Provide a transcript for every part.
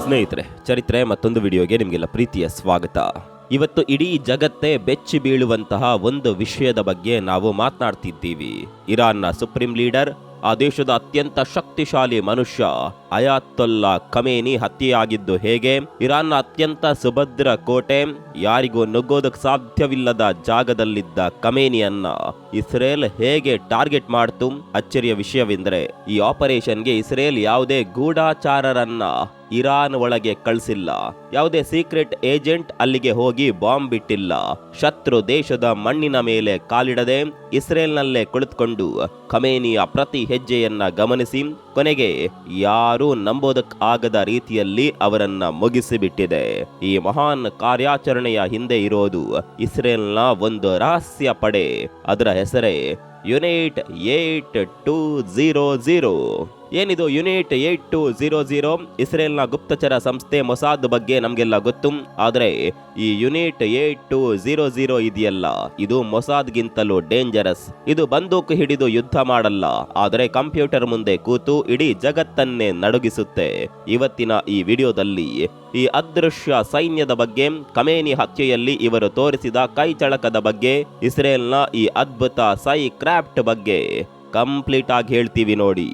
ಸ್ನೇಹಿತರೆ, ಚರಿತ್ರೆ ಮತ್ತೊಂದು ವಿಡಿಯೋಗೆ ನಿಮಗೆಲ್ಲ ಪ್ರೀತಿಯ ಸ್ವಾಗತ. ಇವತ್ತು ಇಡೀ ಜಗತ್ತೇ ಬೆಚ್ಚಿ ಬೀಳುವಂತಹ ಒಂದು ವಿಷಯದ ಬಗ್ಗೆ ನಾವು ಮಾತನಾಡ್ತಿದ್ದೀವಿ. ಇರಾನ್ನ ಸುಪ್ರೀಂ ಲೀಡರ್, ಆ ದೇಶದ ಅತ್ಯಂತ ಶಕ್ತಿಶಾಲಿ ಮನುಷ್ಯ ಅಯಾತೊಲ್ಲಾ ಖಮೇನಿ ಹತ್ಯೆಯಾಗಿದ್ದು ಹೇಗೆ, ಇರಾನ್ನ ಅತ್ಯಂತ ಸುಭದ್ರ ಕೋಟೆ, ಯಾರಿಗೂ ನುಗ್ಗೋದಕ್ಕೆ ಸಾಧ್ಯವಿಲ್ಲದ ಜಾಗದಲ್ಲಿದ್ದ ಖಮೇನಿಯನ್ನ ಇಸ್ರೇಲ್ ಹೇಗೆ ಟಾರ್ಗೆಟ್ ಮಾಡ್ತು. ಅಚ್ಚರಿಯ ವಿಷಯವೆಂದರೆ ಈ ಆಪರೇಷನ್ಗೆ ಇಸ್ರೇಲ್ ಯಾವುದೇ ಗೂಢಾಚಾರರನ್ನ ಇರಾನ್ ಒಳಗೆ ಕಳಿಸಿಲ್ಲ. ಯಾವುದೇ ಸೀಕ್ರೆಟ್ ಏಜೆಂಟ್ ಅಲ್ಲಿಗೆ ಹೋಗಿ ಬಾಂಬ್ ಬಿಟ್ಟಿಲ್ಲ. ಶತ್ರು ದೇಶದ ಮಣ್ಣಿನ ಮೇಲೆ ಕಾಲಿಡದೆ ಇಸ್ರೇಲ್ನಲ್ಲೇ ಕುಳಿತುಕೊಂಡು ಖಮೇನಿಯ ಪ್ರತಿ ಹೆಜ್ಜೆಯನ್ನ ಗಮನಿಸಿ ಕೊನೆಗೆ ಯಾರೂ ನಂಬೋದಕ್ಕಾಗದ ರೀತಿಯಲ್ಲಿ ಅವರನ್ನ ಮುಗಿಸಿಬಿಟ್ಟಿದೆ. ಈ ಮಹಾನ್ ಕಾರ್ಯಾಚರಣೆಯ ಹಿಂದೆ ಇರೋದು ಇಸ್ರೇಲ್ನ ಒಂದು ರಹಸ್ಯ ಪಡೆ. ಅದರ ಹೆಸರೇ ಯುನಿಟ್ 8200. ಏನಿದು ಯುನಿಟ್ 8200? ಇಸ್ರೇಲ್ನ ಗುಪ್ತಚರ ಸಂಸ್ಥೆ ಮೊಸಾದ್ ಬಗ್ಗೆ ನಮಗೆಲ್ಲ ಗೊತ್ತು. ಆದರೆ ಈ ಯುನಿಟ್ 8200 ಇದೆಯಲ್ಲ, ಇದು ಮೊಸಾದ್ಗಿಂತಲೂ ಡೇಂಜರಸ್. ಇದು ಬಂದೂಕು ಹಿಡಿದು ಯುದ್ಧ ಮಾಡಲ್ಲ, ಆದರೆ ಕಂಪ್ಯೂಟರ್ ಮುಂದೆ ಕೂತು ಇಡೀ ಜಗತ್ತನ್ನೇ ನಡುಗಿಸುತ್ತೆ. ಇವತ್ತಿನ ಈ ವಿಡಿಯೋದಲ್ಲಿ ಈ ಅದೃಶ್ಯ ಸೈನ್ಯದ ಬಗ್ಗೆ, ಖಮೇನಿ ಹತ್ಯೆಯಲ್ಲಿ ಇವರು ತೋರಿಸಿದ ಕೈಚಳಕದ ಬಗ್ಗೆ, ಇಸ್ರೇಲ್ನ ಈ ಅದ್ಭುತ ಸೈ ಕ್ರಾಫ್ಟ್ ಬಗ್ಗೆ ಕಂಪ್ಲೀಟ್ ಆಗಿ ಹೇಳ್ತೀವಿ ನೋಡಿ.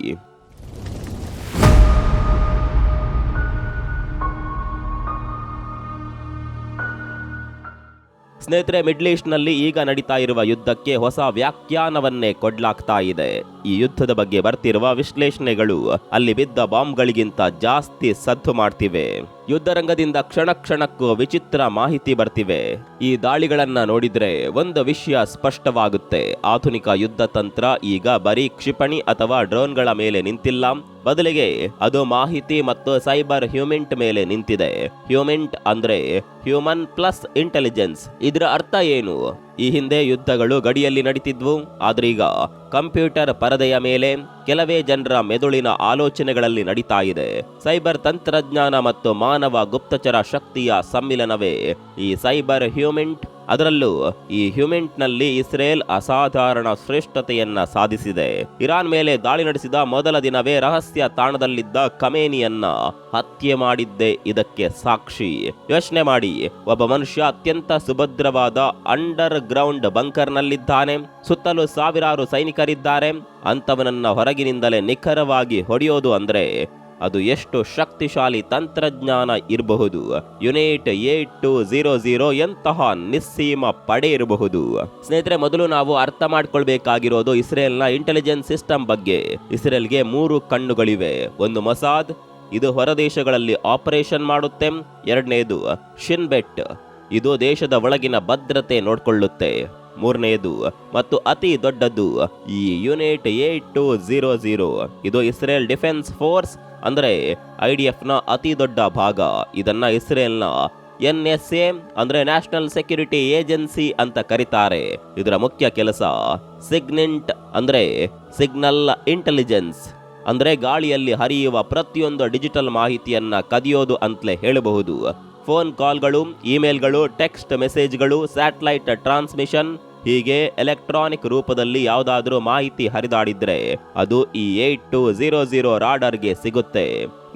ಸ್ನೇಹಿತರೆ, ಮಿಡ್ಲ್ ಈಸ್ಟ್ ನಲ್ಲಿ ಈಗ ನಡೀತಾ ಇರುವ ಯುದ್ಧಕ್ಕೆ ಹೊಸ ವ್ಯಾಖ್ಯಾನವನ್ನೇ ಕೊಡ್ಲಾಗ್ತಾ ಇದೆ. ಈ ಯುದ್ಧದ ಬಗ್ಗೆ ಬರ್ತಿರುವ ವಿಶ್ಲೇಷಣೆಗಳು ಅಲ್ಲಿ ಬಿದ್ದ ಬಾಂಬ್ಗಳಿಗಿಂತ ಜಾಸ್ತಿ ಸದ್ದು ಮಾಡ್ತಿವೆ. ಯುದ್ಧ ರಂಗದಿಂದ ಕ್ಷಣ ಕ್ಷಣಕ್ಕೂ ವಿಚಿತ್ರ ಮಾಹಿತಿ ಬರ್ತಿವೆ. ಈ ದಾಳಿಗಳನ್ನ ನೋಡಿದ್ರೆ ಒಂದು ವಿಷಯ ಸ್ಪಷ್ಟವಾಗುತ್ತೆ. ಆಧುನಿಕ ಯುದ್ಧ ತಂತ್ರ ಈಗ ಬರೀ ಕ್ಷಿಪಣಿ ಅಥವಾ ಡ್ರೋನ್ಗಳ ಮೇಲೆ ನಿಂತಿಲ್ಲ, ಬದಲಿಗೆ ಅದು ಮಾಹಿತಿ ಮತ್ತು ಸೈಬರ್ ಹ್ಯೂಮೆಂಟ್ ಮೇಲೆ ನಿಂತಿದೆ. ಹ್ಯೂಮೆಂಟ್ ಅಂದ್ರೆ ಹ್ಯೂಮನ್ ಪ್ಲಸ್ ಇಂಟೆಲಿಜೆನ್ಸ್. ಇದರ ಅರ್ಥ ಏನು? ಈ ಹಿಂದೆ ಯುದ್ಧಗಳು ಗಡಿಯಲ್ಲಿ ನಡೀತಿದ್ವು, ಆದ್ರೀಗ ಕಂಪ್ಯೂಟರ್ ಪರದೆಯ ಮೇಲೆ ಕೆಲವೇ ಜನರ ಮೆದುಳಿನ ಆಲೋಚನೆಗಳಲ್ಲಿ ನಡೀತಾ ಇದೆ. ಸೈಬರ್ ತಂತ್ರಜ್ಞಾನ ಮತ್ತು ಮಾನವ ಗುಪ್ತಚರ ಶಕ್ತಿಯ ಸಮ್ಮಿಲನವೇ ಈ ಸೈಬರ್ ಹ್ಯೂಮೆಂಟ್. ಅದರಲ್ಲೂ ಈ ಹ್ಯೂಮೆಂಟ್ ನಲ್ಲಿ ಇಸ್ರೇಲ್ ಅಸಾಧಾರಣ ಶ್ರೇಷ್ಠತೆಯನ್ನ ಸಾಧಿಸಿದೆ. ಇರಾನ್ ಮೇಲೆ ದಾಳಿ ನಡೆಸಿದ ಮೊದಲ ದಿನವೇ ರಹಸ್ಯ ತಾಣದಲ್ಲಿದ್ದ ಖಮೇನಿಯನ್ನ ಹತ್ಯೆ ಮಾಡಿದ್ದೇ ಇದಕ್ಕೆ ಸಾಕ್ಷಿ. ಯೋಚನೆ ಮಾಡಿ, ಒಬ್ಬ ಮನುಷ್ಯ ಅತ್ಯಂತ ಸುಭದ್ರವಾದ ಅಂಡರ್ ಗ್ರೌಂಡ್ ಬಂಕರ್ ನಲ್ಲಿದ್ದಾನೆ, ಸುತ್ತಲೂ ಸಾವಿರಾರು ಸೈನಿಕರಿದ್ದಾರೆ. ಅಂತವನನ್ನ ಹೊರಗಿನಿಂದಲೇ ನಿಖರವಾಗಿ ಹೊಡೆಯೋದು ಅಂದ್ರೆ ಅದು ಎಷ್ಟು ಶಕ್ತಿಶಾಲಿ ತಂತ್ರಜ್ಞಾನ ಇರಬಹುದು. ಯುನಿಟ್ 8200 ಎಂತಹ ನಿಸ್ಸೀಮ ಪಡೆ ಇರಬಹುದು. ಸ್ನೇಹಿತರೆ, ಮೊದಲು ನಾವು ಅರ್ಥ ಮಾಡ್ಕೊಳ್ಬೇಕಾಗಿರೋದು ಇಸ್ರೇಲ್ನ ಇಂಟೆಲಿಜೆನ್ಸ್ ಸಿಸ್ಟಮ್ ಬಗ್ಗೆ. ಇಸ್ರೇಲ್ಗೆ 3 ಕಣ್ಣುಗಳಿವೆ. ಒಂದು ಮೊಸಾದ್, ಇದು ಹೊರದೇಶಗಳಲ್ಲಿ ಆಪರೇಷನ್ ಮಾಡುತ್ತೆ. ಎರಡನೇದು ಶಿನ್ ಬೆಟ್, ಇದು ದೇಶದ ಒಳಗಿನ ಭದ್ರತೆ ನೋಡ್ಕೊಳ್ಳುತ್ತೆ. ಮೂರನೆಯದು ಮತ್ತು ಅತಿ ದೊಡ್ಡದು ಈ ಯುನಿಟ್ 8200, ಇದು ಇಸ್ರೇಲ್ ಡಿಫೆನ್ಸ್ ಫೋರ್ಸ್ ಅಂದ್ರೆ IDF ನ ಅತಿ ದೊಡ್ಡ ಭಾಗ. ಇದನ್ನ ಇಸ್ರೇಲ್ನ NSA ಅಂದ್ರೆ ನ್ಯಾಷನಲ್ ಸೆಕ್ಯೂರಿಟಿ ಏಜೆನ್ಸಿ ಅಂತ ಕರೀತಾರೆ. ಇದರ ಮುಖ್ಯ ಕೆಲಸ ಸಿಗ್ನಿಂಟ್ ಅಂದ್ರೆ ಸಿಗ್ನಲ್ ಇಂಟೆಲಿಜೆನ್ಸ್, ಅಂದ್ರೆ ಗಾಳಿಯಲ್ಲಿ ಹರಿಯುವ ಪ್ರತಿಯೊಂದು ಡಿಜಿಟಲ್ ಮಾಹಿತಿಯನ್ನ ಕದಿಯೋದು ಅಂತಲೇ ಹೇಳಬಹುದು. ಫೋನ್ ಕಾಲ್ಗಳು, ಇಮೇಲ್ಗಳು, ಟೆಕ್ಸ್ಟ್ ಮೆಸೇಜ್ಗಳು, ಸ್ಯಾಟಲೈಟ್ ಟ್ರಾನ್ಸ್ಮಿಷನ್, ಹೀಗೆ ಎಲೆಕ್ಟ್ರಾನಿಕ್ ರೂಪದಲ್ಲಿ ಯಾವುದಾದ್ರೂ ಮಾಹಿತಿ ಹರಿದಾಡಿದ್ರೆ ಅದು ಈ 8200 ರಾಡರ್ಗೆ ಸಿಗುತ್ತೆ.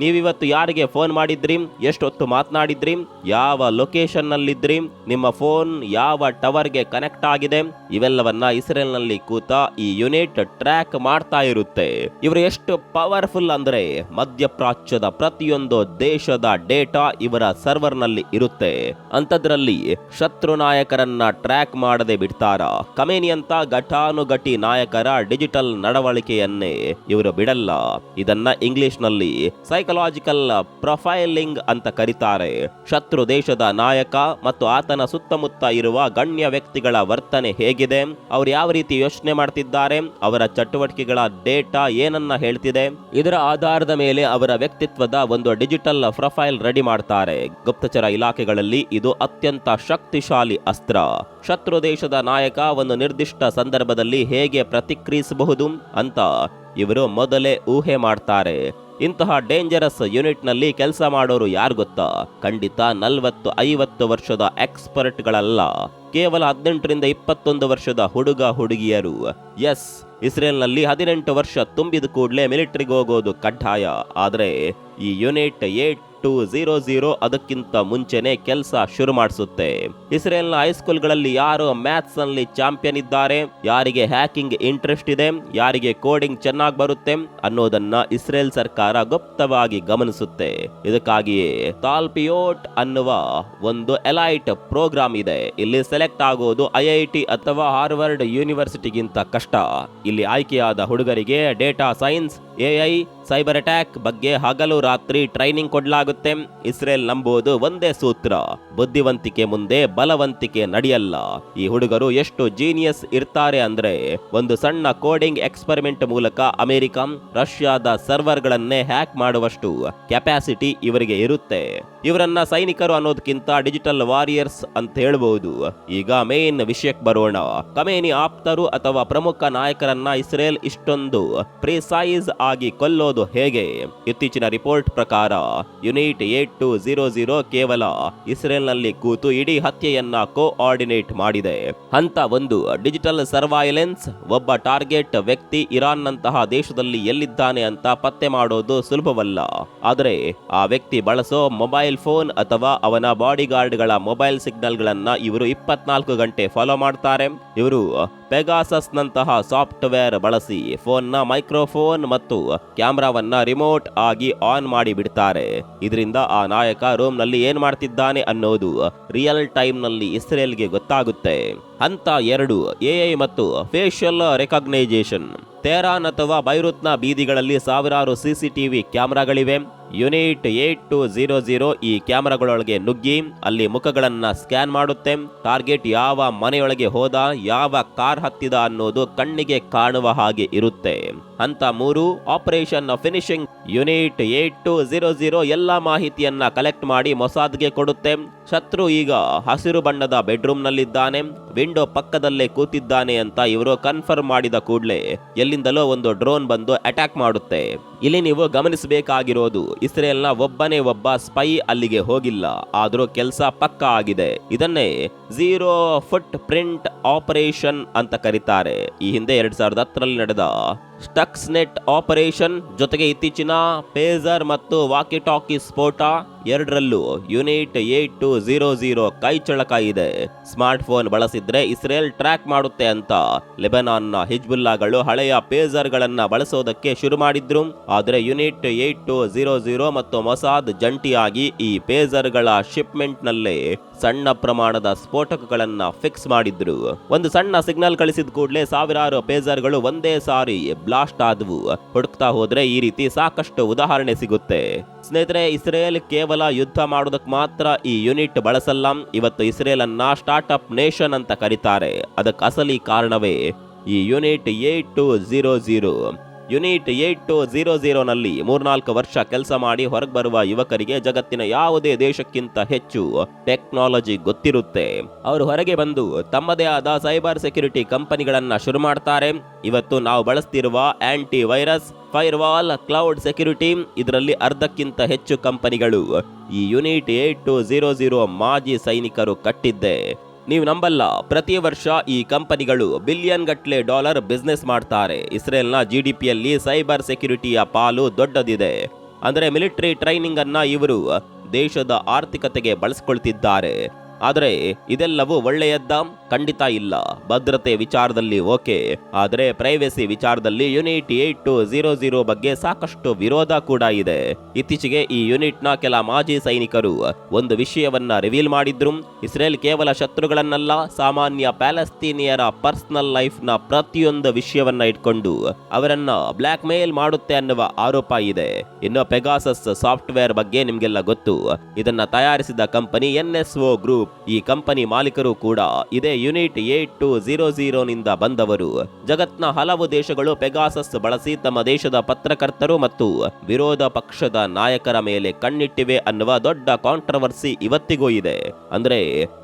ನೀವಿವತ್ತು ಯಾರಿಗೆ ಫೋನ್ ಮಾಡಿದ್ರಿ, ಎಷ್ಟೊತ್ತು ಮಾತನಾಡಿದ್ರಿ, ಯಾವ ಲೊಕೇಶನ್ ನಲ್ಲಿದ್ರಿ, ನಿಮ್ಮ ಫೋನ್ ಯಾವ ಟವರ್ಗೆ ಕನೆಕ್ಟ್ ಆಗಿದೆ, ಇವೆಲ್ಲವನ್ನ ಇಸ್ರೇಲ್ನಲ್ಲಿ ಕೂತ ಈ ಯುನಿಟ್ ಟ್ರ್ಯಾಕ್ ಮಾಡ್ತಾ ಇರುತ್ತೆ. ಇವರು ಎಷ್ಟು ಪವರ್ಫುಲ್ ಅಂದ್ರೆ ಮಧ್ಯಪ್ರಾಚ್ಯದ ಪ್ರತಿಯೊಂದು ದೇಶದ ಡೇಟಾ ಇವರ ಸರ್ವರ್ ನಲ್ಲಿ ಇರುತ್ತೆ. ಅಂತದ್ರಲ್ಲಿ ಶತ್ರು ನಾಯಕರನ್ನ ಟ್ರ್ಯಾಕ್ ಮಾಡದೆ ಬಿಡ್ತಾರ. ಖಮೇನಿ ಅಂತ ಘಟಾನುಘಟಿ ನಾಯಕರ ಡಿಜಿಟಲ್ ನಡವಳಿಕೆಯನ್ನೇ ಇವರು ಬಿಡಲ್ಲ. ಇದನ್ನ ಇಂಗ್ಲಿಷ್ ನಲ್ಲಿ ಸೈಕಲಾಜಿಕಲ್ ಪ್ರೊಫೈಲಿಂಗ್ ಅಂತ ಕರೀತಾರೆ. ಶತ್ರು ದೇಶದ ನಾಯಕ ಮತ್ತು ಆತನ ಸುತ್ತಮುತ್ತ ಇರುವ ಗಣ್ಯ ವ್ಯಕ್ತಿಗಳ ವರ್ತನೆ ಹೇಗಿದೆ, ಅವರು ಯಾವ ರೀತಿ ಯೋಚನೆ ಮಾಡ್ತಿದ್ದಾರೆ, ಅವರ ಚಟುವಟಿಕೆಗಳ ಡೇಟಾ ಏನನ್ನ ಹೇಳ್ತಿದೆ, ಇದರ ಆಧಾರದ ಮೇಲೆ ಅವರ ವ್ಯಕ್ತಿತ್ವದ ಒಂದು ಡಿಜಿಟಲ್ ಪ್ರೊಫೈಲ್ ರೆಡಿ ಮಾಡ್ತಾರೆ. ಗುಪ್ತಚರ ಇಲಾಖೆಗಳಲ್ಲಿ ಇದು ಅತ್ಯಂತ ಶಕ್ತಿಶಾಲಿ ಅಸ್ತ್ರ. ಶತ್ರು ದೇಶದ ನಾಯಕ ಒಂದು ನಿರ್ದಿಷ್ಟ ಸಂದರ್ಭದಲ್ಲಿ ಹೇಗೆ ಪ್ರತಿಕ್ರಿಯಿಸಬಹುದು ಅಂತ ಇವರು ಮೊದಲೇ ಊಹೆ ಮಾಡ್ತಾರೆ. ಇಂತಹ ಡೇಂಜರಸ್ ಯೂನಿಟ್ ನಲ್ಲಿ ಕೆಲಸ ಮಾಡೋರು ಯಾರು ಗೊತ್ತಾ? ಖಂಡಿತ 40-50 ವರ್ಷದ ಎಕ್ಸ್ಪರ್ಟ್ಗಳಲ್ಲ, ಕೇವಲ 18 ರಿಂದ 21 ವರ್ಷದ ಹುಡುಗ ಹುಡುಗಿಯರು. ಎಸ್, ಇಸ್ರೇಲ್ನಲ್ಲಿ 18 ವರ್ಷ ತುಂಬಿದ ಕೂಡಲೇ ಮಿಲಿಟರಿಗೆ ಹೋಗೋದು ಕಡ್ಡಾಯ. ಆದರೆ ಈ ಯೂನಿಟ್ 8200 ಅದಕ್ಕಿಂತ ಮುಂಚೆನೆ ಕೆಲಸ ಶುರು ಮಾಡಿಸುತ್ತೆ. ಇಸ್ರೇಲ್ನ ಹೈಸ್ಕೂಲ್ಗಳಲ್ಲಿ ಯಾರು ಮ್ಯಾಥ್ಸ್ ನಲ್ಲಿ ಚಾಂಪಿಯನ್ ಇದ್ದಾರೆ, ಯಾರಿಗೆ ಹ್ಯಾಕಿಂಗ್ ಇಂಟ್ರೆಸ್ಟ್ ಇದೆ, ಯಾರಿಗೆ ಕೋಡಿಂಗ್ ಚೆನ್ನಾಗಿ ಬರುತ್ತೆ ಅನ್ನೋದನ್ನ ಇಸ್ರೇಲ್ ಸರ್ಕಾರ ಗುಪ್ತವಾಗಿ ಗಮನಿಸುತ್ತೆ. ಇದಕ್ಕಾಗಿಯೇ ತಾಲ್ಪಿಯೋಟ್ ಅನ್ನುವ ಒಂದು ಎಲೈಟ್ ಪ್ರೋಗ್ರಾಮ್ ಇದೆ. ಇಲ್ಲಿ ಸೆಲೆಕ್ಟ್ ಆಗೋದು IIT ಅಥವಾ ಹಾರ್ವರ್ಡ್ ಯೂನಿವರ್ಸಿಟಿಗಿಂತ ಕಷ್ಟ. ಇಲ್ಲಿ ಆಯ್ಕೆಯಾದ ಹುಡುಗರಿಗೆ data science, AI, cyber attack ಬಗ್ಗೆ ಹಗಲು ರಾತ್ರಿ ಟ್ರೈನಿಂಗ್ ಕೊಡಲಾಗುತ್ತೆ. ಇಸ್ರೇಲ್ ನಂಬುವುದು ಒಂದೇ ಸೂತ್ರ: ಬುದ್ಧಿವಂತಿಕೆ ಮುಂದೆ ಬಲವಂತಿಕೆ ನಡೆಯಲ್ಲ. ಈ ಹುಡುಗರು ಎಷ್ಟು ಜೀನಿಯಸ್ ಇರ್ತಾರೆ ಅಂದ್ರೆ, ಒಂದು ಸಣ್ಣ ಕೋಡಿಂಗ್ ಎಕ್ಸ್ಪೆರಿಮೆಂಟ್ ಮೂಲಕ ಅಮೆರಿಕ, ರಷ್ಯಾದ ಸರ್ವರ್ ಗಳನ್ನೇ ಹ್ಯಾಕ್ ಮಾಡುವಷ್ಟು ಕೆಪಾಸಿಟಿ ಇವರಿಗೆ ಇರುತ್ತೆ. ಇವರನ್ನ ಸೈನಿಕರು ಅನ್ನೋದಕ್ಕಿಂತ ಡಿಜಿಟಲ್ ವಾರಿಯರ್ಸ್ ಅಂತ ಹೇಳಬಹುದು. ಈಗ ಮೇನ್ ವಿಷಯಕ್ಕೆ ಬರೋಣ. ಖಮೇನಿ ಆಪ್ತರು ಅಥವಾ ಪ್ರಮುಖ ನಾಯಕರನ್ನ ಇಸ್ರೇಲ್ ಇಷ್ಟೊಂದು ಪ್ರಿಸೈಸ್ ಆಗಿ ಕೊಲ್ಲೋದು ಹೇಗೆ? ಇತ್ತೀಚಿನ ರಿಪೋರ್ಟ್ ಪ್ರಕಾರ ಯೂನಿಟ್ 8200 ಕೇವಲ ಇಸ್ರೇಲ್ನಲ್ಲಿ ಕೂತು ಇಡೀ ಹತ್ಯೆಯನ್ನ ಕೋಆರ್ಡಿನೇಟ್ ಮಾಡಿದೆ. ಹಂತ 1, ಡಿಜಿಟಲ್ ಸರ್ವೈಲೆನ್ಸ್. ಒಬ್ಬ ಟಾರ್ಗೆಟ್ ವ್ಯಕ್ತಿ ಇರಾನ್ ನಂತಹ ದೇಶದಲ್ಲಿ ಎಲ್ಲಿದ್ದಾನೆ ಅಂತ ಪತ್ತೆ ಮಾಡೋದು ಸುಲಭವಲ್ಲ. ಆದರೆ ಆ ವ್ಯಕ್ತಿ ಬಳಸೋ ಮೊಬೈಲ್ ಫೋನ್ ಅಥವಾ ಅವನ ಬಾಡಿಗಾರ್ಡ್ ಗಳ ಮೊಬೈಲ್ ಸಿಗ್ನಲ್ ಗಳನ್ನ ಇವರು 24 ಗಂಟೆ ಫಾಲೋ ಮಾಡ್ತಾರೆ. ಇವರು ಪೆಗಾಸಸ್ ನಂತಹ ಸಾಫ್ಟ್ವೇರ್ ಬಳಸಿ ಫೋನ್ನ ಮೈಕ್ರೋಫೋನ್ ಮತ್ತು ಕ್ಯಾಮ್ರಾವನ್ನ ರಿಮೋಟ್ ಆಗಿ ಆನ್ ಮಾಡಿ ಬಿಡ್ತಾರೆ. ಇದರಿಂದ ಆ ನಾಯಕ ರೂಮ್ ನಲ್ಲಿ ಏನ್ ಮಾಡ್ತಿದ್ದಾನೆ ಅನ್ನೋದು ರಿಯಲ್ ಟೈಮ್ ನಲ್ಲಿ ಇಸ್ರೇಲ್ಗೆ ಗೊತ್ತಾಗುತ್ತೆ. ಹಂತ 2, AI ಮತ್ತು ಫೇಶಿಯಲ್ ರೆಕಗ್ನೈಸೇಷನ್. ತೆಹರಾನ್ ಅಥವಾ ಬೈರುತ್ನ ಬೀದಿಗಳಲ್ಲಿ ಸಾವಿರಾರು CCTV ಕ್ಯಾಮೆರಾಗಳಿವೆ. ಯೂನಿಟ್ 8200 ಈ ಕ್ಯಾಮೆರಾಗಳೊಳಗೆ ನುಗ್ಗಿ ಅಲ್ಲಿ ಮುಖಗಳನ್ನ ಸ್ಕ್ಯಾನ್ ಮಾಡುತ್ತೆ. ಟಾರ್ಗೆಟ್ ಯಾವ ಮನೆಯೊಳಗೆ ಹೋದ, ಯಾವ ಕಾರ್ ಹತ್ತಿದ ಅನ್ನೋದು ಕಣ್ಣಿಗೆ ಕಾಣುವ ಹಾಗೆ ಇರುತ್ತೆ. ಹಂತ 3, ಆಪರೇಷನ್ ಫಿನಿಶಿಂಗ್. ಯೂನಿಟ್ 8200 ಎಲ್ಲಾ ಮಾಹಿತಿಯನ್ನ ಕಲೆಕ್ಟ್ ಮಾಡಿ ಮೊಸಾದ್ಗೆ ಕೊಡುತ್ತೆ. ಶತ್ರು ಈಗ ಹಸಿರು ಬಣ್ಣದ ಬೆಡ್ರೂಮ್ ನಲ್ಲಿದ್ದಾನೆ, ವಿಂಡೋ ಪಕ್ಕದಲ್ಲೇ ಕೂತಿದ್ದಾನೆ ಅಂತ ಇವರು ಕನ್ಫರ್ಮ್ ಮಾಡಿದ ಕೂಡಲೇ ಎಲ್ಲಿಂದಲೋ ಒಂದು ಡ್ರೋನ್ ಬಂದು ಅಟ್ಯಾಕ್ ಮಾಡುತ್ತೆ. ಇಲ್ಲಿ ನೀವು ಗಮನಿಸಬೇಕಾಗಿರೋದು, ಇಸ್ರೇಲ್ನ ಒಬ್ಬನೇ ಒಬ್ಬ ಸ್ಪೈ ಅಲ್ಲಿಗೆ ಹೋಗಿಲ್ಲ, ಆದ್ರೂ ಕೆಲಸ ಪಕ್ಕ ಆಗಿದೆ. ಇದನ್ನೇ 0 ಫುಟ್ ಪ್ರಿಂಟ್ ಆಪರೇಷನ್ ಅಂತ ಕರೀತಾರೆ. ಈ ಹಿಂದೆ 2010ರಲ್ಲಿ ನಡೆದ ಸ್ಟಕ್ಸ್ನೆಟ್ ಆಪರೇಷನ್ ಜೊತೆಗೆ ಇತ್ತೀಚಿನ ಪೇಜರ್ ಮತ್ತು ವಾಕಿ ಟಾಕಿ ಸ್ಫೋಟ ಎರಡರಲ್ಲೂ ಯೂನಿಟ್ 8200 ಕೈ ಚಳಕ ಇದೆ. ಸ್ಮಾರ್ಟ್ ಫೋನ್ ಬಳಸಿದ್ರೆ ಇಸ್ರೇಲ್ ಟ್ರ್ಯಾಕ್ ಮಾಡುತ್ತೆ ಅಂತ ಲೆಬನಾನ್ನ ಹಿಜ್ಬುಲ್ಲಾಗಳು ಹಳೆಯ ಪೇಜರ್ ಗಳನ್ನ ಬಳಸೋದಕ್ಕೆ ಶುರು ಮಾಡಿದ್ರು. ಆದರೆ ಯೂನಿಟ್ 8200 ಮತ್ತು ಮೊಸಾದ್ ಜಂಟಿಯಾಗಿ ಈ ಪೇಜರ್ ಗಳ ಶಿಪ್ಮೆಂಟ್ ನಲ್ಲೇ ಸಣ್ಣ ಪ್ರಮಾಣದ ಸ್ಫೋಟಕಗಳನ್ನ ಫಿಕ್ಸ್ ಮಾಡಿದ್ರು. ಒಂದು ಸಣ್ಣ ಸಿಗ್ನಲ್ ಕಳಿಸಿದ ಕೂಡಲೇ ಸಾವಿರಾರು ಪೇಜರ್ಗಳು ಒಂದೇ ಸಾರಿ ಬ್ಲಾಸ್ಟ್ ಆದವು. ಹುಡುಕ್ತಾ ಹೋದ್ರೆ ಈ ರೀತಿ ಸಾಕಷ್ಟು ಉದಾಹರಣೆ ಸಿಗುತ್ತೆ. ಸ್ನೇಹಿತರೆ, ಇಸ್ರೇಲ್ ಕೇವಲ ಯುದ್ಧ ಮಾಡೋದಕ್ಕೆ ಮಾತ್ರ ಈ ಯೂನಿಟ್ ಬಳಸಲ್ಲ. ಇವತ್ತು ಇಸ್ರೇಲ್ ಅನ್ನ ಸ್ಟಾರ್ಟ್ಅಪ್ ನೇಷನ್ ಅಂತ ಕರೀತಾರೆ. ಅದಕ್ಕೆ ಅಸಲಿ ಕಾರಣವೇ ಈ ಯೂನಿಟ್ 8200. ಯೂನಿಟ್ 8200 ನಲ್ಲಿ 3-4 ವರ್ಷ ಕೆಲಸ ಮಾಡಿ ಹೊರಗೆ ಬರುವ ಯುವಕರಿಗೆ ಜಗತ್ತಿನ ಯಾವುದೇ ದೇಶಕ್ಕಿಂತ ಹೆಚ್ಚು ಟೆಕ್ನಾಲಜಿ ಗೊತ್ತಿರುತ್ತೆ. ಅವರು ಹೊರಗೆ ಬಂದು ತಮ್ಮದೇ ಆದ ಸೈಬರ್ ಸೆಕ್ಯೂರಿಟಿ ಕಂಪನಿಗಳನ್ನ ಶುರು ಮಾಡ್ತಾರೆ. ಇವತ್ತು ನಾವು ಬಳಸ್ತಿರುವ antivirus, firewall, cloud security, ಇದರಲ್ಲಿ ಅರ್ಧಕ್ಕಿಂತ ಹೆಚ್ಚು ಕಂಪನಿಗಳು ಈ ಯೂನಿಟ್ 8200 ಮಾಜಿ ಸೈನಿಕರು ಕಟ್ಟಿದ್ದೆ. ನೀವು ನಂಬಲ್ಲ, ಪ್ರತಿ ವರ್ಷ ಈ ಕಂಪನಿಗಳು ಬಿಲಿಯನ್ ಗಟ್ಟಲೆ ಡಾಲರ್ ಬಿಸ್ನೆಸ್ ಮಾಡ್ತಾರೆ. ಇಸ್ರೇಲ್ನ GDPಯಲ್ಲಿ ಸೈಬರ್ ಸೆಕ್ಯೂರಿಟಿಯ ಪಾಲು ದೊಡ್ಡದಿದೆ. ಅಂದರೆ ಮಿಲಿಟರಿ ಟ್ರೈನಿಂಗ್ ಅನ್ನ ಇವರು ದೇಶದ ಆರ್ಥಿಕತೆಗೆ ಬಳಸ್ಕೊಳ್ತಿದ್ದಾರೆ. ಆದರೆ ಇದೆಲ್ಲವೂ ಒಳ್ಳೆಯದ್ದ? ಖಂಡಿತ ಇಲ್ಲ. ಭದ್ರತೆ ವಿಚಾರದಲ್ಲಿ ಓಕೆ, ಆದರೆ ಪ್ರೈವೇಸಿ ವಿಚಾರದಲ್ಲಿ ಯೂನಿಟ್ 8200 ಬಗ್ಗೆ ಸಾಕಷ್ಟು ವಿರೋಧ ಕೂಡ ಇದೆ. ಇತ್ತೀಚೆಗೆ ಈ ಯೂನಿಟ್ ನ ಕೆಲ ಮಾಜಿ ಸೈನಿಕರು ಒಂದು ವಿಷಯವನ್ನ ರಿವೀಲ್ ಮಾಡಿದ್ರು. ಇಸ್ರೇಲ್ ಕೇವಲ ಶತ್ರುಗಳನ್ನಲ್ಲ, ಸಾಮಾನ್ಯ ಪ್ಯಾಲೆಸ್ತೀನಿಯರ ಪರ್ಸನಲ್ ಲೈಫ್ ನ ಪ್ರತಿಯೊಂದು ವಿಷಯವನ್ನ ಇಟ್ಕೊಂಡು ಅವರನ್ನ ಬ್ಲಾಕ್ ಮೇಲ್ ಮಾಡುತ್ತೆ ಅನ್ನುವ ಆರೋಪ ಇದೆ. ಇನ್ನು ಪೆಗಾಸಸ್ ಸಾಫ್ಟ್ವೇರ್ ಬಗ್ಗೆ ನಿಮ್ಗೆಲ್ಲ ಗೊತ್ತು. ಇದನ್ನ ತಯಾರಿಸಿದ ಕಂಪನಿ NSO ಗ್ರೂಪ್. ಈ ಕಂಪನಿ ಮಾಲೀಕರು ಕೂಡ ಇದೇ ಯೂನಿಟ್ 8200 ನಿಂದ ಬಂದವರು. ಜಗತ್ನ ಹಲವು ದೇಶಗಳು ಪೆಗಾಸಸ್ ಬಳಸಿ ತಮ್ಮ ದೇಶದ ಪತ್ರಕರ್ತರು ಮತ್ತು ವಿರೋಧ ಪಕ್ಷದ ನಾಯಕರ ಮೇಲೆ ಕಣ್ಣಿಟ್ಟಿವೆ ಅನ್ನುವ ದೊಡ್ಡ ಕಾಂಟ್ರವರ್ಸಿ ಇವತ್ತಿಗೂ ಇದೆ. ಅಂದ್ರೆ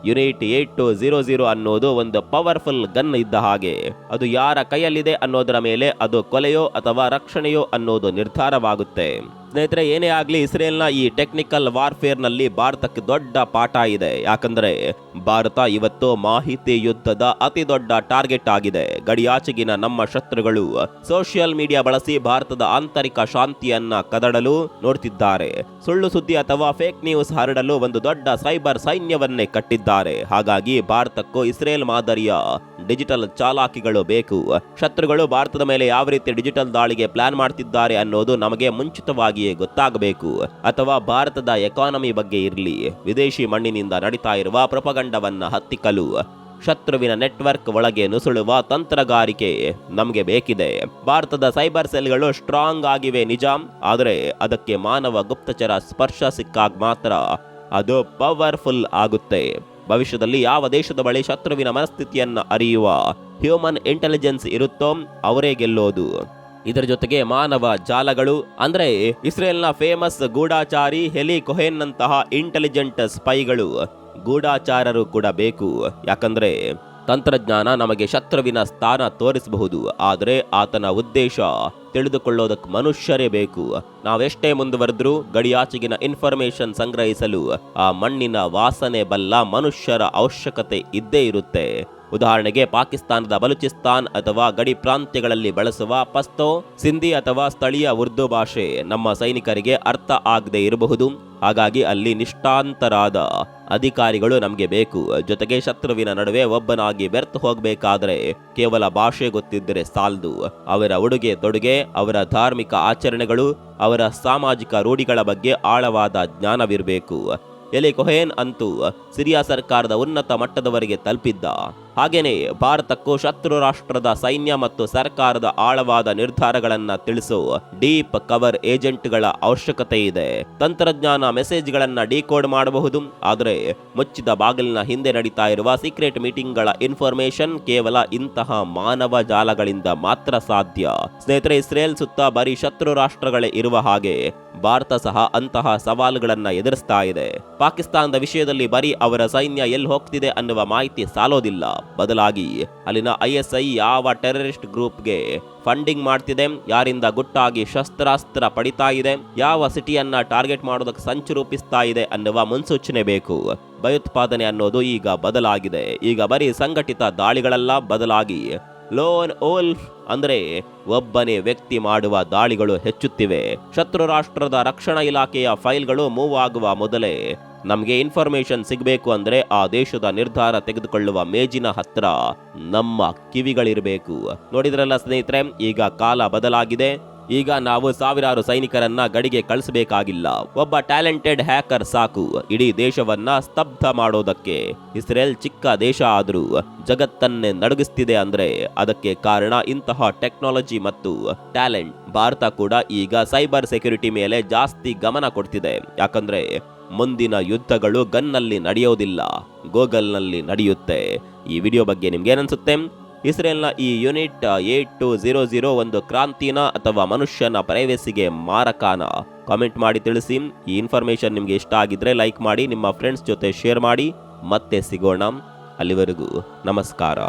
ಯೂನಿಟ್ 8200 ಅನ್ನೋದು ಒಂದು ಪವರ್ಫುಲ್ ಗನ್ ಇದ್ದ ಹಾಗೆ. ಅದು ಯಾರ ಕೈಯಲ್ಲಿದೆ ಅನ್ನೋದರ ಮೇಲೆ ಅದು ಕೊಲೆಯೋ ಅಥವಾ ರಕ್ಷಣೆಯೋ ಅನ್ನೋದು ನಿರ್ಧಾರವಾಗುತ್ತೆ. ಸ್ನೇಹಿತರೆ, ಏನೇ ಆಗಲಿ ಇಸ್ರೇಲ್ನ ಈ ಟೆಕ್ನಿಕಲ್ ವಾರ್ಫೇರ್ನಲ್ಲಿ ಭಾರತಕ್ಕೆ ದೊಡ್ಡ ಪಾಠ ಇದೆ. ಯಾಕಂದ್ರೆ ಭಾರತ ಇವತ್ತು ಮಾಹಿತಿ ಯುದ್ಧದ ಅತಿ ದೊಡ್ಡ ಟಾರ್ಗೆಟ್ ಆಗಿದೆ. ಗಡಿಯಾಚೆಗಿನ ನಮ್ಮ ಶತ್ರುಗಳು ಸೋಷಿಯಲ್ ಮೀಡಿಯಾ ಬಳಸಿ ಭಾರತದ ಆಂತರಿಕ ಶಾಂತಿಯನ್ನ ಕದಡಲು ನೋಡ್ತಿದ್ದಾರೆ. ಸುಳ್ಳು ಸುದ್ದಿ ಅಥವಾ ಫೇಕ್ ನ್ಯೂಸ್ ಹರಡಲು ಒಂದು ದೊಡ್ಡ ಸೈಬರ್ ಸೈನ್ಯವನ್ನೇ ಕಟ್ಟಿದ್ದಾರೆ. ಹಾಗಾಗಿ ಭಾರತಕ್ಕೂ ಇಸ್ರೇಲ್ ಮಾದರಿಯ ಡಿಜಿಟಲ್ ಚಾಲಾಕಿಗಳು ಬೇಕು. ಶತ್ರುಗಳು ಭಾರತದ ಮೇಲೆ ಯಾವ ರೀತಿ ಡಿಜಿಟಲ್ ದಾಳಿಗೆ ಪ್ಲಾನ್ ಮಾಡ್ತಿದ್ದಾರೆ ಅನ್ನೋದು ನಮಗೆ ಮುಂಚಿತವಾಗಿಯೇ ಗೊತ್ತಾಗಬೇಕು. ಅಥವಾ ಭಾರತದ ಎಕಾನಮಿ ಬಗ್ಗೆ ಇರಲಿ, ವಿದೇಶಿ ಮಣ್ಣಿನಿಂದ ನಡೀತಾ ಇರುವ ಪ್ರೊಪಗಂಡವನ್ನ ಹತ್ತಿಕ್ಕಲು ಶತ್ರುವಿನ ನೆಟ್ವರ್ಕ್ ಒಳಗೆ ನುಸುಳುವ ತಂತ್ರಗಾರಿಕೆ ನಮಗೆ ಬೇಕಿದೆ. ಭಾರತದ ಸೈಬರ್ ಸೆಲ್ಗಳು ಸ್ಟ್ರಾಂಗ್ ಆಗಿವೆ ನಿಜ, ಆದರೆ ಅದಕ್ಕೆ ಮಾನವ ಗುಪ್ತಚರ ಸ್ಪರ್ಶ ಸಿಕ್ಕಾಗ ಮಾತ್ರ ಅದು ಪವರ್ಫುಲ್ ಆಗುತ್ತೆ. ಭವಿಷ್ಯದಲ್ಲಿ ಯಾವ ದೇಶದ ಬಳಿ ಶತ್ರುವಿನ ಮನಸ್ಥಿತಿಯನ್ನ ಅರಿಯುವ ಹ್ಯೂಮನ್ ಇಂಟೆಲಿಜೆನ್ಸ್ ಇರುತ್ತೋ ಅವರೇ ಗೆಲ್ಲೋದು. ಇದರ ಜೊತೆಗೆ ಮಾನವ ಜಾಲಗಳು ಅಂದ್ರೆ ಇಸ್ರೇಲ್ನ ಫೇಮಸ್ ಗೂಢಾಚಾರಿ ಎಲಿ ಕೊಹೆನ್ ನಂತಹ ಇಂಟೆಲಿಜೆಂಟ್ ಸ್ಪೈಗಳು, ಗೂಢಾಚಾರರು ಕೂಡ ಬೇಕು. ಯಾಕಂದ್ರೆ ತಂತ್ರಜ್ಞಾನ ನಮಗೆ ಶತ್ರುವಿನ ಸ್ಥಾನ ತೋರಿಸಬಹುದು, ಆದರೆ ಆತನ ಉದ್ದೇಶ ತಿಳಿದುಕೊಳ್ಳೋದಕ್ಕೆ ಮನುಷ್ಯರೇ ಬೇಕು. ನಾವೆಷ್ಟೇ ಮುಂದುವರೆದ್ರೂ ಗಡಿಯಾಚೆಗಿನ ಇನ್ಫಾರ್ಮೇಶನ್ ಸಂಗ್ರಹಿಸಲು ಆ ಮಣ್ಣಿನ ವಾಸನೆ ಬಲ್ಲ ಮನುಷ್ಯರ ಅವಶ್ಯಕತೆ ಇದ್ದೇ ಇರುತ್ತೆ. ಉದಾಹರಣೆಗೆ ಪಾಕಿಸ್ತಾನದ ಬಲೂಚಿಸ್ತಾನ್ ಅಥವಾ ಗಡಿ ಪ್ರಾಂತ್ಯಗಳಲ್ಲಿ ಬಳಸುವ ಪಸ್ತೋ, ಸಿಂಧಿ ಅಥವಾ ಸ್ಥಳೀಯ ಉರ್ದು ಭಾಷೆ ನಮ್ಮ ಸೈನಿಕರಿಗೆ ಅರ್ಥ ಆಗದೆ ಇರಬಹುದು. ಹಾಗಾಗಿ ಅಲ್ಲಿ ನಿಷ್ಠಾಂತರಾದ ಅಧಿಕಾರಿಗಳು ನಮಗೆ ಬೇಕು. ಜೊತೆಗೆ ಶತ್ರುವಿನ ನಡುವೆ ಒಬ್ಬನಾಗಿ ಬೆರ್ತು ಹೋಗಬೇಕಾದ್ರೆ ಕೇವಲ ಭಾಷೆ ಗೊತ್ತಿದ್ದರೆ ಸಾಲದು. ಅವರ ಉಡುಗೆ ತೊಡುಗೆ, ಅವರ ಧಾರ್ಮಿಕ ಆಚರಣೆಗಳು, ಅವರ ಸಾಮಾಜಿಕ ರೂಢಿಗಳ ಬಗ್ಗೆ ಆಳವಾದ ಜ್ಞಾನವಿರಬೇಕು. ಎಲಿ ಕೊಹೆನ್ ಅಂತೂ ಸಿರಿಯಾ ಸರ್ಕಾರದ ಉನ್ನತ ಮಟ್ಟದವರೆಗೆ ತಲುಪಿದ್ದ. ಹಾಗೇನೆ ಭಾರತಕ್ಕೂ ಶತ್ರು ರಾಷ್ಟ್ರದ ಸೈನ್ಯ ಮತ್ತು ಸರ್ಕಾರದ ಆಳವಾದ ನಿರ್ಧಾರಗಳನ್ನ ತಿಳಿಸೋ ಡೀಪ್ ಕವರ್ ಏಜೆಂಟ್ಗಳ ಅವಶ್ಯಕತೆ ಇದೆ. ತಂತ್ರಜ್ಞಾನ ಮೆಸೇಜ್ಗಳನ್ನ ಡಿಕೋಡ್ ಮಾಡಬಹುದು, ಆದರೆ ಮುಚ್ಚಿದ ಬಾಗಿಲಿನ ಹಿಂದೆ ನಡೀತಾ ಇರುವ ಸೀಕ್ರೆಟ್ ಮೀಟಿಂಗ್ಗಳ ಇನ್ಫಾರ್ಮೇಶನ್ ಕೇವಲ ಇಂತಹ ಮಾನವ ಜಾಲಗಳಿಂದ ಮಾತ್ರ ಸಾಧ್ಯ. ಸ್ನೇಹಿತರೆ, ಇಸ್ರೇಲ್ ಸುತ್ತ ಬರೀ ಶತ್ರು ರಾಷ್ಟ್ರಗಳೇ ಇರುವ ಹಾಗೆ ಭಾರತ ಸಹ ಅಂತಹ ಸವಾಲುಗಳನ್ನ ಎದುರಿಸ್ತಾ ಇದೆ. ಪಾಕಿಸ್ತಾನದ ವಿಷಯದಲ್ಲಿ ಬರೀ ಅವರ ಸೈನ್ಯ ಎಲ್ಲಿ ಹೋಗ್ತಿದೆ ಅನ್ನುವ ಮಾಹಿತಿ ಸಾಲೋದಿಲ್ಲ. ಬದಲಾಗಿ ಅಲ್ಲಿನ ISI ಯಾವ ಟೆರರಿಸ್ಟ್ ಗ್ರೂಪ್ಗೆ ಫಂಡಿಂಗ್ ಮಾಡ್ತಿದೆ, ಯಾರಿಂದ ಗುಟ್ಟಾಗಿ ಶಸ್ತ್ರಾಸ್ತ್ರ ಪಡಿತಾ ಇದೆ, ಯಾವ ಸಿಟಿಯನ್ನ ಟಾರ್ಗೆಟ್ ಮಾಡೋದಕ್ಕೆ ಸಂಚು ರೂಪಿಸ್ತಾ ಇದೆ ಅನ್ನುವ ಮುನ್ಸೂಚನೆ ಬೇಕು. ಭಯೋತ್ಪಾದನೆ ಅನ್ನೋದು ಈಗ ಬದಲಾಗಿದೆ. ಈಗ ಬರೀ ಸಂಘಟಿತ ದಾಳಿಗಳಲ್ಲ, ಬದಲಾಗಿ ಲೋನ್ ವೋಲ್ಫ್ ಅಂದ್ರೆ ಒಬ್ಬನೇ ವ್ಯಕ್ತಿ ಮಾಡುವ ದಾಳಿಗಳು ಹೆಚ್ಚುತ್ತಿವೆ. ಶತ್ರು ರಾಷ್ಟ್ರದ ರಕ್ಷಣಾ ಇಲಾಖೆಯ ಫೈಲ್ಗಳು ಮೂವ್ ಆಗುವ ಮೊದಲೇ ನಮಗೆ ಇನ್ಫಾರ್ಮೇಶನ್ ಸಿಗಬೇಕು. ಅಂದ್ರೆ ಆ ದೇಶದ ನಿರ್ಧಾರ ತೆಗೆದುಕೊಳ್ಳುವ ಮೇಜಿನ ಹತ್ರ ನಮ್ಮ ಕಿವಿಗಳಿರಬೇಕು. ನೋಡಿದ್ರಲ್ಲ ಸ್ನೇಹಿತರೆ, ಈಗ ಕಾಲ ಬದಲಾಗಿದೆ. ಈಗ ನಾವು ಸಾವಿರಾರು ಸೈನಿಕರನ್ನ ಗಡಿಗೆ ಕಳಿಸಬೇಕಾಗಿಲ್ಲ. ಒಬ್ಬ ಟ್ಯಾಲೆಂಟೆಡ್ ಹ್ಯಾಕರ್ ಸಾಕು ಇಡೀ ದೇಶವನ್ನ ಸ್ತಬ್ಧ ಮಾಡೋದಕ್ಕೆ. ಇಸ್ರೇಲ್ ಚಿಕ್ಕ ದೇಶ ಆದ್ರೂ ಜಗತ್ತನ್ನೇ ನಡುಗಿಸ್ತಿದೆ ಅಂದ್ರೆ ಅದಕ್ಕೆ ಕಾರಣ ಇಂತಹ ಟೆಕ್ನಾಲಜಿ ಮತ್ತು ಟ್ಯಾಲೆಂಟ್. ಭಾರತ ಕೂಡ ಈಗ ಸೈಬರ್ ಸೆಕ್ಯೂರಿಟಿ ಮೇಲೆ ಜಾಸ್ತಿ ಗಮನ ಕೊಡ್ತಿದೆ. ಯಾಕಂದ್ರೆ ಮುಂದಿನ ಯುದ್ಧಗಳು ಗನ್ನಲ್ಲಿ ನಡೆಯೋದಿಲ್ಲ, ಗೂಗಲ್ನಲ್ಲಿ ನಡೆಯುತ್ತೆ. ಈ ವಿಡಿಯೋ ಬಗ್ಗೆ ನಿಮ್ಗೆ ಏನನ್ಸುತ್ತೆ? ಇಸ್ರೇಲ್ನ ಈ ಯೂನಿಟ್ 8200 ಒಂದು ಕ್ರಾಂತಿನ ಅಥವಾ ಮನುಷ್ಯನ ಪ್ರೈವೇಸಿಗೆ ಮಾರಕಾನ? ಕಾಮೆಂಟ್ ಮಾಡಿ ತಿಳಿಸಿ. ಈ ಇನ್ಫಾರ್ಮೇಶನ್ ನಿಮ್ಗೆ ಇಷ್ಟ ಆಗಿದ್ರೆ ಲೈಕ್ ಮಾಡಿ, ನಿಮ್ಮ ಫ್ರೆಂಡ್ಸ್ ಜೊತೆ ಶೇರ್ ಮಾಡಿ. ಮತ್ತೆ ಸಿಗೋಣ. ಅಲ್ಲಿವರೆಗೂ ನಮಸ್ಕಾರ.